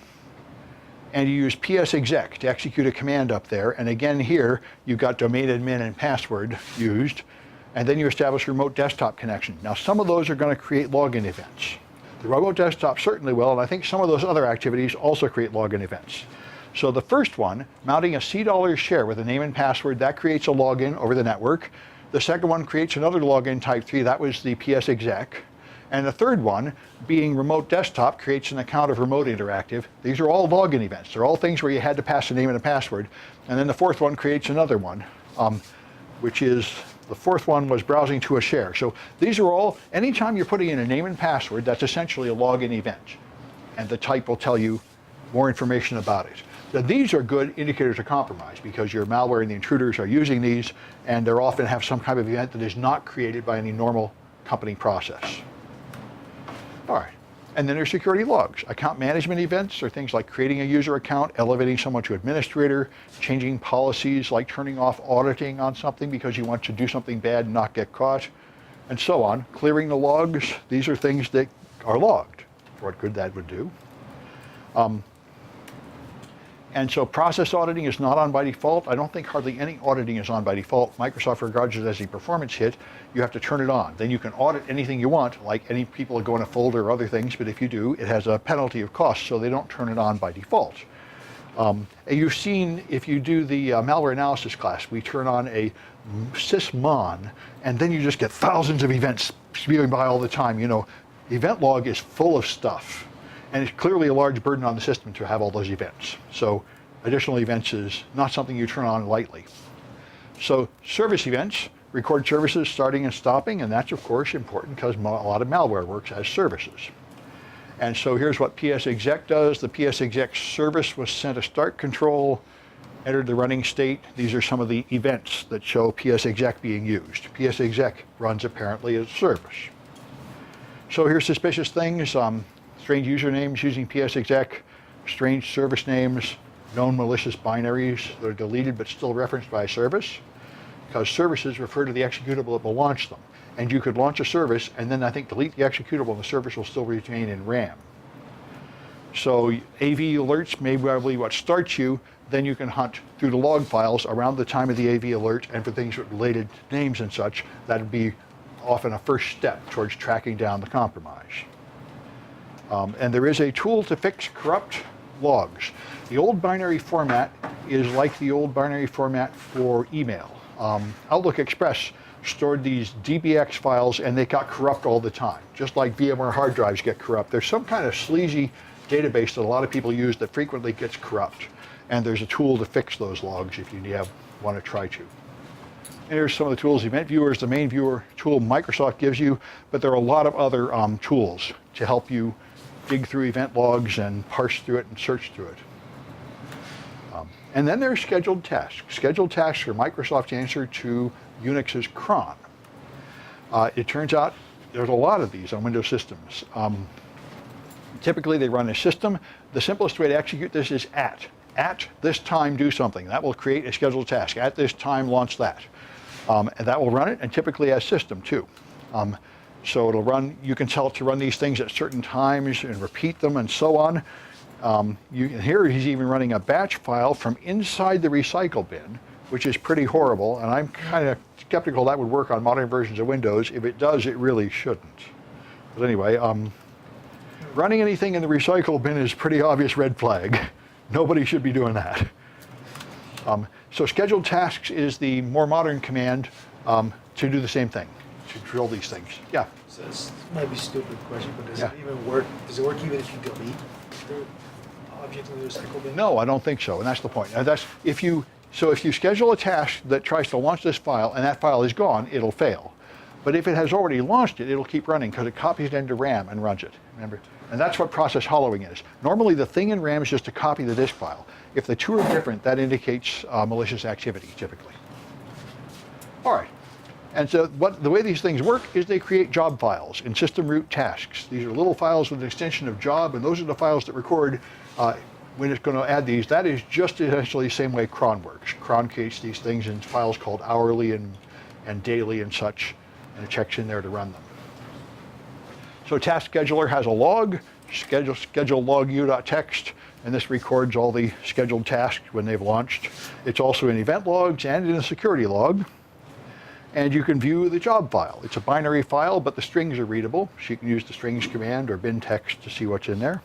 and you use PsExec to execute a command up there. And again here, you've got domain admin and password used. And then you establish a remote desktop connection. Now some of those are going to create login events. The remote desktop certainly will, and I think some of those other activities also create login events. So the first one, mounting a $C share with a name and password, that creates a login over the network. The second one creates another login type 3, that was the PsExec. And the third one, being remote desktop, creates an account of remote interactive. These are all login events. They're all things where you had to pass a name and a password. And then the fourth one creates another one, which is, the fourth one was browsing to a share. So these are all, anytime you're putting in a name and password, that's essentially a login event. And the type will tell you more information about it. Now, these are good indicators of compromise because your malware and the intruders are using these, and they often have some kind of event that is not created by any normal company process. All right, and then there's security logs. Account management events are things like creating a user account, elevating someone to administrator, changing policies like turning off auditing on something because you want to do something bad and not get caught, and so on. Clearing the logs, these are things that are logged, for what good that would do. And so process auditing is not on by default. I don't think hardly any auditing is on by default. Microsoft regards it as a performance hit. You have to turn it on. Then you can audit anything you want, like any people that go in a folder or other things, but if you do, it has a penalty of cost, so they don't turn it on by default. You've seen, if you do the malware analysis class, we turn on a sysmon, and then you just get thousands of events spewing by all the time. You know, the event log is full of stuff. And it's clearly a large burden on the system to have all those events. So additional events is not something you turn on lightly. So service events record services starting and stopping, and that's of course important because a lot of malware works as services. And so here's what PsExec does. The PsExec service was sent a start control, entered the running state. These are some of the events that show PsExec being used. PsExec runs apparently as a service. So here's suspicious things. Strange usernames using PsExec, strange service names, known malicious binaries that are deleted but still referenced by a service, because services refer to the executable that will launch them. And you could launch a service and then I think delete the executable and the service will still remain in RAM. So AV alerts may well be what starts you, then you can hunt through the log files around the time of the AV alert, and for things related to names and such, that would be often a first step towards tracking down the compromise. And there is a tool to fix corrupt logs. The old binary format is like the old binary format for email. Outlook Express stored these DBX files and they got corrupt all the time, just like VMware hard drives get corrupt. There's some kind of sleazy database that a lot of people use that frequently gets corrupt. And there's a tool to fix those logs if you want to try to. And here's some of the tools. Event Viewer is the main viewer tool Microsoft gives you, but there are a lot of other tools to help you dig through event logs and parse through it and search through it. And then there's scheduled tasks. Scheduled tasks are Microsoft's answer to Unix's cron. It turns out there's a lot of these on Windows systems. Typically they run a system. The simplest way to execute this is at this time do something. That will create a scheduled task. At this time launch that. And that will run it, and typically as system too. So it'll run, you can tell it to run these things at certain times and repeat them and so on. Here he's even running a batch file from inside the recycle bin, which is pretty horrible, and I'm kind of skeptical that would work on modern versions of Windows. If it does, it really shouldn't. But anyway, running anything in the recycle bin is a pretty obvious red flag. Nobody should be doing that. So scheduled tasks is the more modern command to do the same thing, to drill these things. Yeah. So this might be a stupid question, but does Yeah. it even work? Does it work even if you delete the object in the recycle bin? No, I don't think so, and that's the point. If you schedule a task that tries to launch this file and that file is gone, it'll fail. But if it has already launched it, it'll keep running because it copies it into RAM and runs it. Remember? And that's what process hollowing is. Normally the thing in RAM is just to copy the disk file. If the two are different, that indicates malicious activity, typically. All right. And so the way these things work is they create job files in system root tasks. These are little files with an extension of job, and those are the files that record when it's going to add these. That is just essentially the same way cron works. Cron creates these things in files called hourly and daily and such, and it checks in there to run them. So task scheduler has a log, schedule log u.txt, and this records all the scheduled tasks when they've launched. It's also in event logs and in a security log. And you can view the job file. It's a binary file, but the strings are readable. So you can use the strings command or bin text to see what's in there.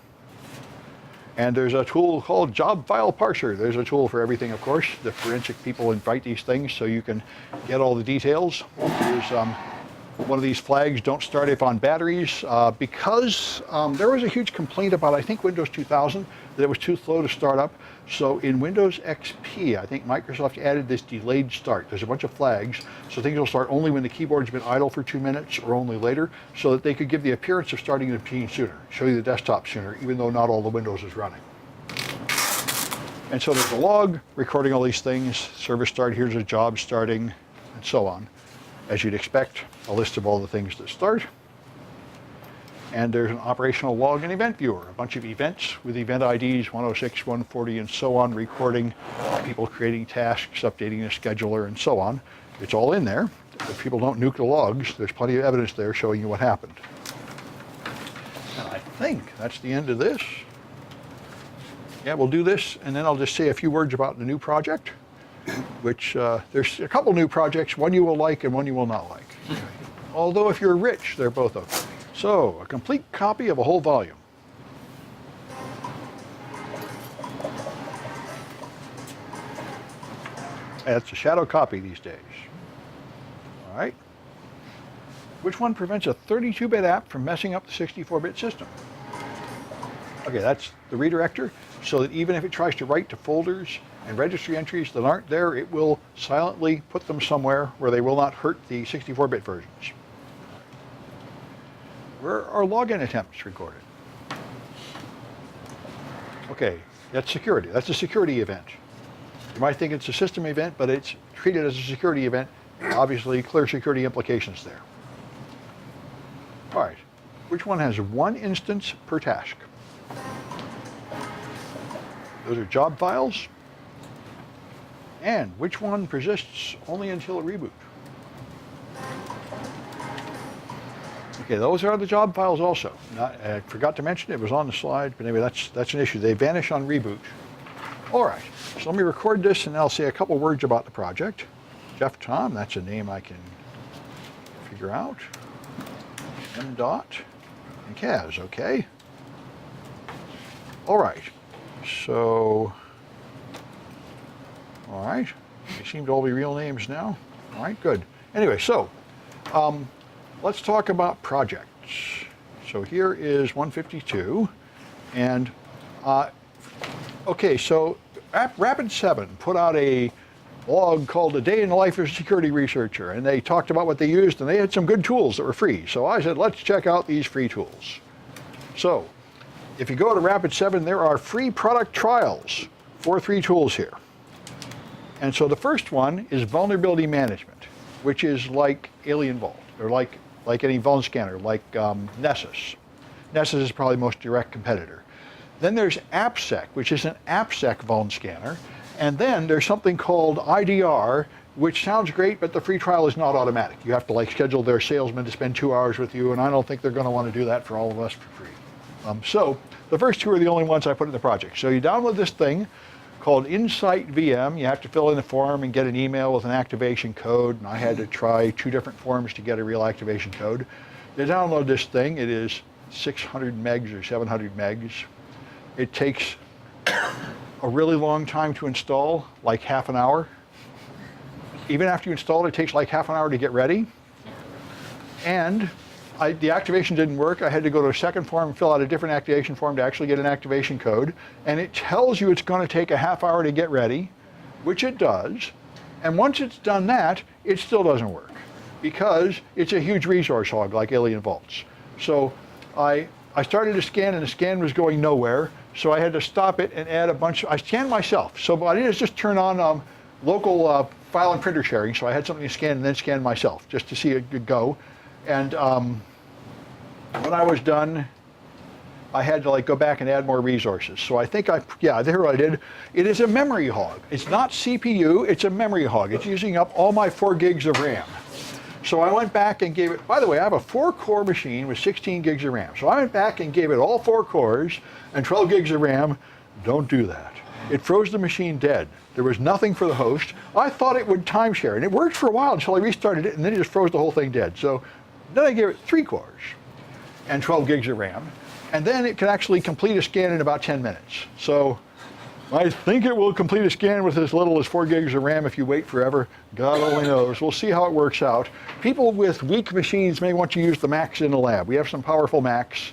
And there's a tool called Job File Parser. There's a tool for everything, of course. The forensic people invite these things so you can get all the details. Here's one of these flags, don't start if on batteries, because there was a huge complaint about, I think, Windows 2000, that it was too slow to start up. So in Windows XP, I think Microsoft added this delayed start. There's a bunch of flags, so things will start only when the keyboard's been idle for 2 minutes or only later, so that they could give the appearance of starting the machine sooner, show you the desktop sooner, even though not all the Windows is running. And so there's a log recording all these things, service start, here's a job starting, and so on. As you'd expect, a list of all the things that start. And there's an operational log and event viewer, a bunch of events with event IDs, 106, 140, and so on, recording people creating tasks, updating the scheduler, and so on. It's all in there. If people don't nuke the logs, there's plenty of evidence there showing you what happened. And I think that's the end of this. Yeah, we'll do this, and then I'll just say a few words about the new project, which there's a couple new projects, one you will like and one you will not like. Although if you're rich, they're both okay. So, a complete copy of a whole volume. That's a shadow copy these days. All right. Which one prevents a 32-bit app from messing up the 64-bit system? Okay, that's the redirector, so that even if it tries to write to folders and registry entries that aren't there, it will silently put them somewhere where they will not hurt the 64-bit versions. Where are login attempts recorded? Okay, that's security. That's a security event. You might think it's a system event, but it's treated as a security event. Obviously, clear security implications there. All right, which one has one instance per task? Those are job files. And which one persists only until a reboot? Okay, those are the job files also. I forgot to mention it was on the slide, but anyway, that's an issue. They vanish on reboot. All right, so let me record this and I'll say a couple words about the project. Jeff Tom, that's a name I can figure out. M. Dot and Kaz, okay. All right, so, all right, they seem to all be real names now. All right, good. Anyway, so, let's talk about projects. So here is 152, and okay, so Rapid7 put out a blog called A Day in the Life of a Security Researcher, and they talked about what they used, and they had some good tools that were free. So I said, let's check out these free tools. So if you go to Rapid7, there are free product trials for 3 tools here. And so the first one is vulnerability management, which is like Alien Vault, or like any vuln scanner, like Nessus. Nessus is probably the most direct competitor. Then there's AppSec, which is an AppSec vuln scanner. And then there's something called IDR, which sounds great, but the free trial is not automatic. You have to schedule their salesman to spend 2 hours with you, and I don't think they're going to want to do that for all of us for free. So the first 2 are the only ones I put in the project. So you download this thing called Insight VM. You have to fill in a form and get an email with an activation code, and I had to try 2 different forms to get a real activation code. You download this thing. It is 600 megs or 700 megs. It takes a really long time to install, like half an hour. Even after you install it, it takes like half an hour to get ready. And the activation didn't work. I had to go to a second form and fill out a different activation form to actually get an activation code. And it tells you it's going to take a half hour to get ready, which it does. And once it's done that, it still doesn't work because it's a huge resource hog like Alien Vaults. So I started to scan and the scan was going nowhere. So I had to stop it and add a bunch. I scanned myself. So what I did is just turn on local file and printer sharing. So I had something to scan and then scan myself just to see it go. And when I was done, I had to go back and add more resources. So I think there I did. It is a memory hog. It's not CPU, it's a memory hog. It's using up all my 4 gigs of RAM. So I went back and gave it, by the way, I have a 4-core machine with 16 gigs of RAM. So I went back and gave it all 4 cores and 12 gigs of RAM. Don't do that. It froze the machine dead. There was nothing for the host. I thought it would timeshare, and it worked for a while until I restarted it, and then it just froze the whole thing dead. So then I gave it 3 cores and 12 gigs of RAM, and then it could actually complete a scan in about 10 minutes. So I think it will complete a scan with as little as 4 gigs of RAM if you wait forever. God only knows. We'll see how it works out. People with weak machines may want to use the Macs in the lab. We have some powerful Macs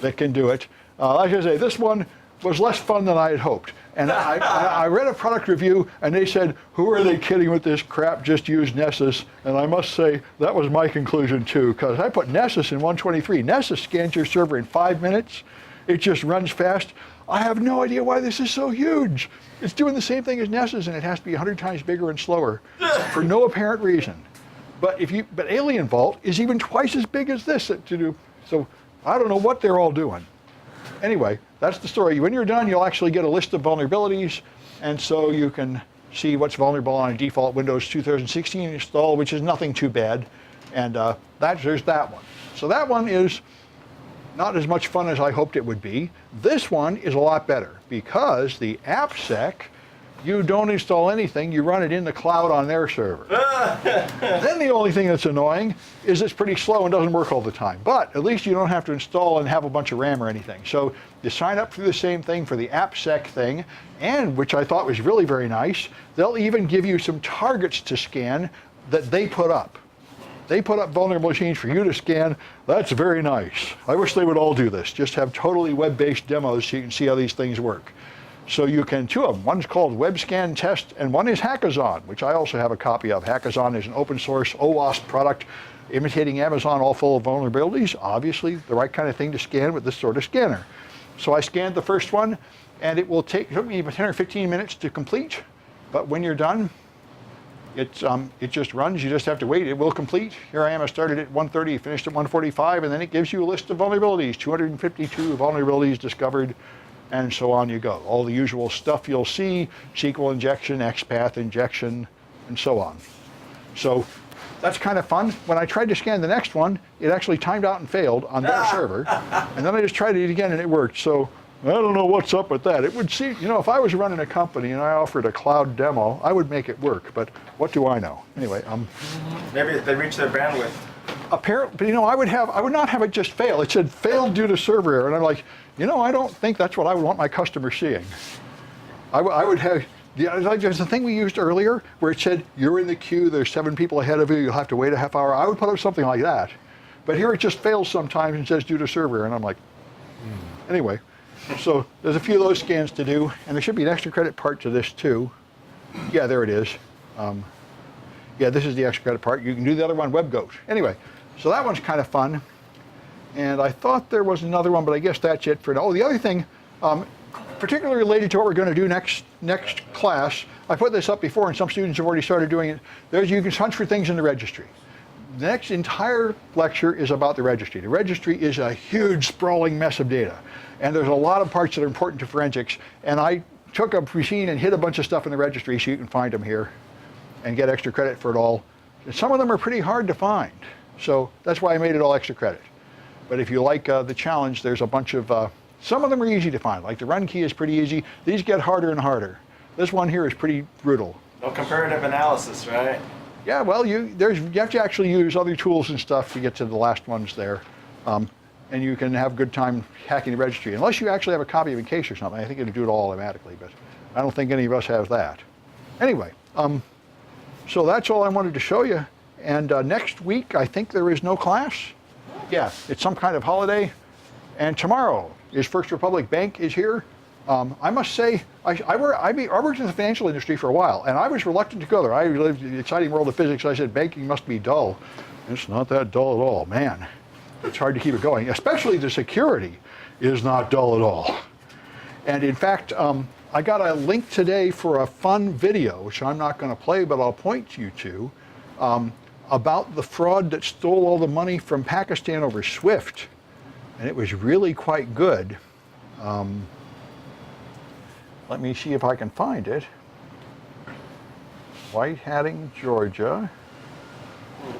that can do it. Like I say, this one was less fun than I had hoped. And I read a product review, and they said, who are they kidding with this crap? Just use Nessus. And I must say, that was my conclusion too, because I put Nessus in 123. Nessus scans your server in 5 minutes. It just runs fast. I have no idea why this is so huge. It's doing the same thing as Nessus, and it has to be 100 times bigger and slower for no apparent reason. But Alien Vault is even twice as big as this to do. So I don't know what they're all doing. Anyway, that's the story. When you're done, you'll actually get a list of vulnerabilities, and so you can see what's vulnerable on a default Windows 2016 install, which is nothing too bad. And there's that one. So that one is not as much fun as I hoped it would be. This one is a lot better because the AppSec, you don't install anything, you run it in the cloud on their server. Then the only thing that's annoying is it's pretty slow and doesn't work all the time. But at least you don't have to install and have a bunch of RAM or anything. So you sign up through the same thing for the AppSec thing, and which I thought was really very nice, they'll even give you some targets to scan that they put up. They put up vulnerable machines for you to scan. That's very nice. I wish they would all do this. Just have totally web-based demos so you can see how these things work. So you can, 2 of them. One's called WebScan Test, and one is Hackazon, which I also have a copy of. Hackazon is an open source OWASP product imitating Amazon, all full of vulnerabilities. Obviously, the right kind of thing to scan with this sort of scanner. So I scanned the first one, and it took me 10 or 15 minutes to complete. But when you're done, it just runs. You just have to wait. It will complete. Here I am. I started at 1:30, finished at 1:45, and then it gives you a list of vulnerabilities. 252 vulnerabilities discovered, and so on you go. All the usual stuff you'll see: SQL injection, XPath injection, and so on. So that's kind of fun. When I tried to scan the next one, it actually timed out and failed on their server, and then I just tried it again, and it worked. So I don't know what's up with that. It would seem, if I was running a company and I offered a cloud demo, I would make it work, but what do I know? Anyway, Maybe they reached their bandwidth. Apparently, but I would not have it just fail. It said failed due to server error, and I'm like, I don't think that's what I would want my customer seeing. I would have, there's the thing we used earlier where it said, you're in the queue, there's 7 people ahead of you, you'll have to wait a half hour. I would put up something like that. But here it just fails sometimes and says due to server error, and I'm like, Anyway. So there's a few of those scans to do, and there should be an extra credit part to this too. Yeah, there it is. Yeah, this is the extra credit part. You can do the other one, WebGoat. Anyway, so that one's kind of fun. And I thought there was another one, but I guess that's it for now. Oh, the other thing, particularly related to what we're going to do next class, I put this up before, and some students have already started doing it. You can hunt for things in the registry. The next entire lecture is about the registry. The registry is a huge, sprawling mess of data. And there's a lot of parts that are important to forensics. And I took a machine and hid a bunch of stuff in the registry so you can find them here and get extra credit for it all. And some of them are pretty hard to find. So that's why I made it all extra credit. But if you like the challenge, there's a bunch of, some of them are easy to find. Like the run key is pretty easy. These get harder and harder. This one here is pretty brutal. No comparative analysis, right? Yeah, well, you have to actually use other tools and stuff to get to the last ones there. And you can have a good time hacking the registry. Unless you actually have a copy of a case or something, I think it'll do it all automatically. But I don't think any of us have that. Anyway, so that's all I wanted to show you. And next week, I think there is no class. Yeah, it's some kind of holiday. And tomorrow is First Republic Bank is here. I must say, I worked in the financial industry for a while, and I was reluctant to go there. I lived in the exciting world of physics. I said, banking must be dull. It's not that dull at all, man. It's hard to keep it going, especially the security is not dull at all. And in fact, I got a link today for a fun video, which I'm not going to play, but I'll point you to, about the fraud that stole all the money from Pakistan over SWIFT. And it was really quite good. Let me see if I can find it. White hatting, Georgia.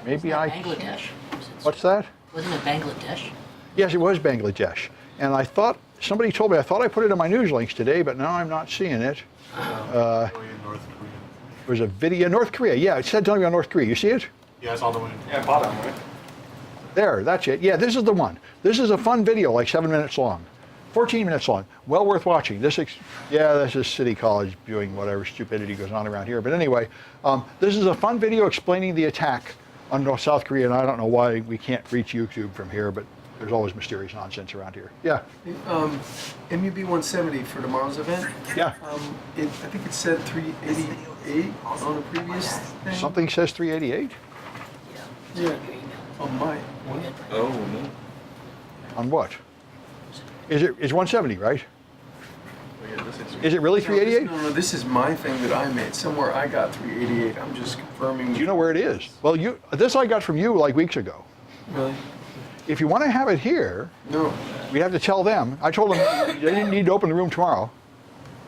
Maybe I can. Bangladesh. What's that? Wasn't it Bangladesh? Yes, it was Bangladesh. And I thought, somebody told me, I thought I put it in my news links today, but now I'm not seeing it. North Korea. There was a video, North Korea. Yeah, it said something about North Korea. You see it? Yeah, it's all the way. Yeah, bottom, right? There, that's it. Yeah, this is the one. This is a fun video, like 7 minutes long. 14 minutes long. Well worth watching. This is City College doing whatever stupidity goes on around here. But anyway, this is a fun video explaining the attack on South Korea, and I don't know why we can't reach YouTube from here, but there's always mysterious nonsense around here. Yeah. MUB 170 for tomorrow's event. Yeah. I think it said 388 on a previous thing. Something says 388? Yeah. On my. Oh, no. On what? It's 170, right? Is it really 388? No, this is my thing that I made. Somewhere I got 388. I'm just confirming. Do you know where it is? Well, this I got from you like weeks ago. Really? If you want to have it here, No. we have to tell them. I told them they didn't need to open the room tomorrow.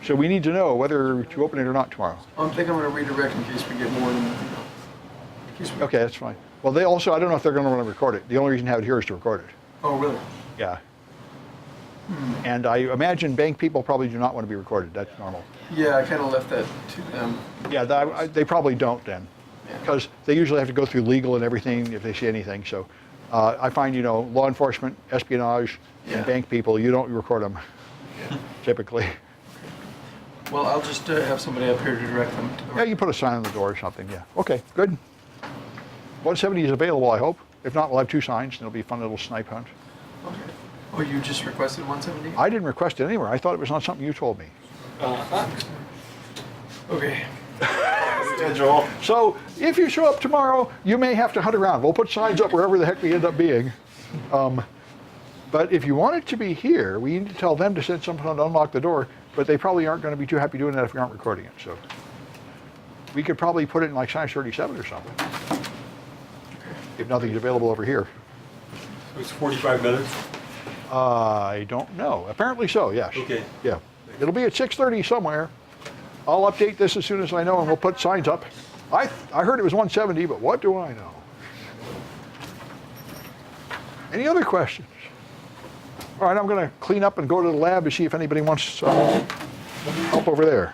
So we need to know whether to open it or not tomorrow. I think I'm going to redirect in case we get more than. In case we, Okay, that's fine. Well, they also, I don't know if they're going to want to record it. The only reason to have it here is to record it. Oh, really? Yeah. And I imagine bank people probably do not want to be recorded. That's normal. Yeah, I kind of left that to them. Yeah, they probably don't then. Because they usually have to go through legal and everything if they see anything. So I find, law enforcement, espionage, and bank people, you don't record them typically. Well, I'll just have somebody up here to direct them. To the Yeah, you put a sign on the door or something, yeah. Okay, good. 170 is available, I hope. If not, we'll have 2 signs, and it'll be a fun little snipe hunt. Okay. Oh, you just requested 170? I didn't request it anywhere. I thought it was not something you told me. Okay. Schedule. So if you show up tomorrow, you may have to hunt around. We'll put signs up wherever the heck we end up being. But if you want it to be here, we need to tell them to send someone to unlock the door, but they probably aren't going to be too happy doing that if we aren't recording it. So we could probably put it in like size 37 or something, if nothing's available over here. So it's 45 minutes? I don't know. Apparently so, yes. Okay. Yeah. It'll be at 6:30 somewhere. I'll update this as soon as I know, and we'll put signs up. I heard it was 170, but what do I know? Any other questions? All right, I'm going to clean up and go to the lab to see if anybody wants help over there.